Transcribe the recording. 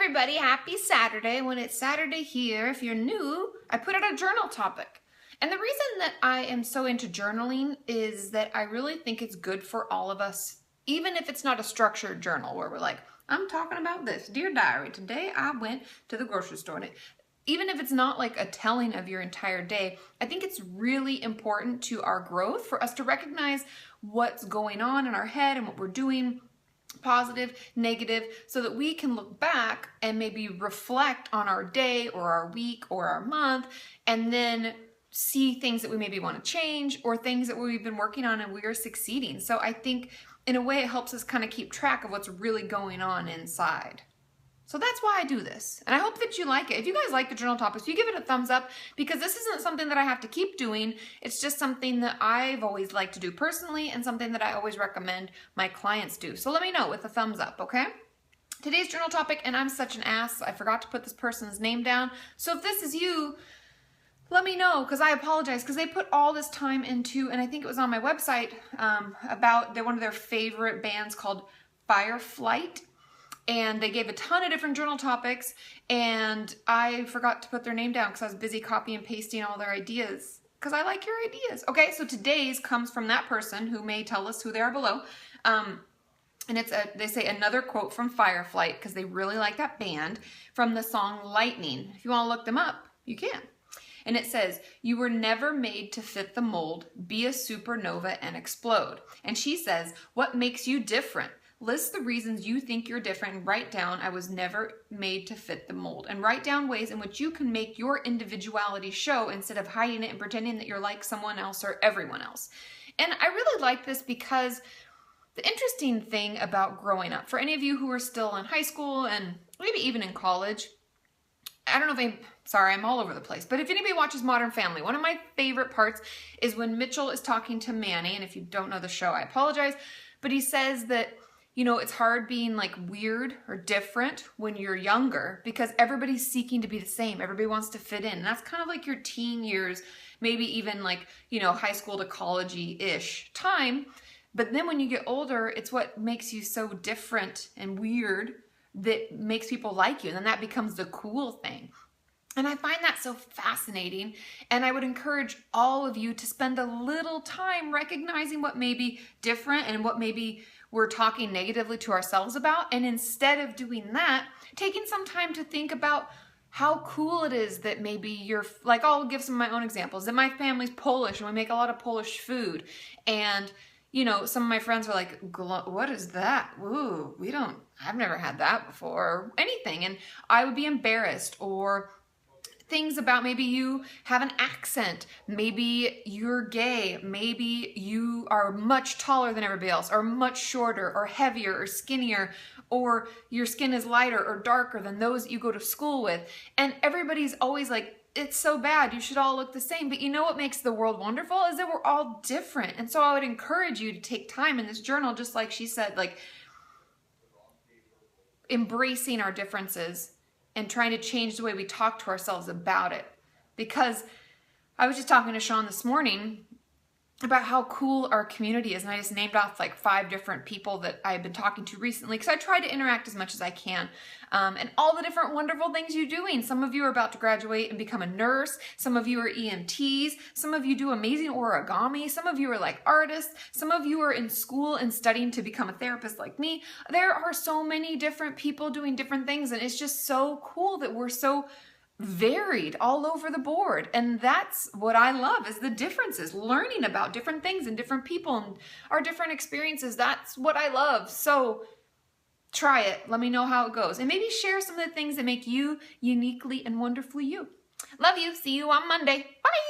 everybody, happy Saturday. When it's Saturday here, if you're new, I put out a journal topic. And the reason that I am so into journaling is that I really think it's good for all of us, even if it's not a structured journal where we're like, I'm talking about this. Dear diary, today I went to the grocery store. Even if it's not like a telling of your entire day, I think it's really important to our growth for us to recognize what's going on in our head and what we're doing, positive, negative, so that we can look back and maybe reflect on our day or our week or our month, and then see things that we maybe want to change or things that we've been working on and we are succeeding. So I think in a way it helps us kind of keep track of what's really going on inside. So that's why I do this. And I hope that you like it. If you guys like the journal topics, you give it a thumbs up, because this isn't something that I have to keep doing. It's just something that I've always liked to do personally and something that I always recommend my clients do. So let me know with a thumbs up, okay? Today's journal topic, and I'm such an ass, I forgot to put this person's name down. So if this is you, let me know, because I apologize, because they put all this time into, and I think it was on my website, about one of their favorite bands called Fireflight. And they gave a ton of different journal topics, and I forgot to put their name down because I was busy copy and pasting all their ideas, because I like your ideas. Okay, so today's comes from that person who may tell us who they are below. And they say another quote from Fireflight, because they really like that band, from the song Lightning. If you want to look them up, you can. And it says, "You were never made to fit the mold. Be a supernova and explode." And she says, "What makes you different? List the reasons you think you're different and write down, I was never made to fit the mold. And write down ways in which you can make your individuality show instead of hiding it and pretending that you're like someone else or everyone else." And I really like this because the interesting thing about growing up, for any of you who are still in high school and maybe even in college, I don't know if sorry, I'm all over the place, but if anybody watches Modern Family, one of my favorite parts is when Mitchell is talking to Manny, and if you don't know the show, I apologize, but he says that, you know, it's hard being like weird or different when you're younger because everybody's seeking to be the same. Everybody wants to fit in. And that's kind of like your teen years, maybe even like, you know, high school to college-ish time. But then when you get older, it's what makes you so different and weird that makes people like you. And then that becomes the cool thing. And I find that so fascinating, and I would encourage all of you to spend a little time recognizing what may be different and what maybe we're talking negatively to ourselves about, and instead of doing that, taking some time to think about how cool it is that maybe you're, like, I'll give some of my own examples, that my family's Polish and we make a lot of Polish food, and you know, some of my friends are like, what is that? Ooh, I've never had that before, or anything, and I would be embarrassed, or things about maybe you have an accent, maybe you're gay, maybe you are much taller than everybody else, or much shorter, or heavier, or skinnier, or your skin is lighter or darker than those that you go to school with. And everybody's always like, it's so bad, you should all look the same. But you know what makes the world wonderful is that we're all different. And so I would encourage you to take time in this journal, just like she said, like embracing our differences and trying to change the way we talk to ourselves about it. Because I was just talking to Sean this morning about how cool our community is, and I just named off like 5 different people that I've been talking to recently, because I try to interact as much as I can, and all the different wonderful things you're doing. Some of you are about to graduate and become a nurse, some of you are EMTs, some of you do amazing origami, some of you are like artists, some of you are in school and studying to become a therapist like me. There are so many different people doing different things, and it's just so cool that we're so varied all over the board. And that's what I love, is the differences, learning about different things and different people and our different experiences. That's what I love. So try it. Let me know how it goes, and maybe share some of the things that make you uniquely and wonderfully you. Love you. See you on Monday. Bye.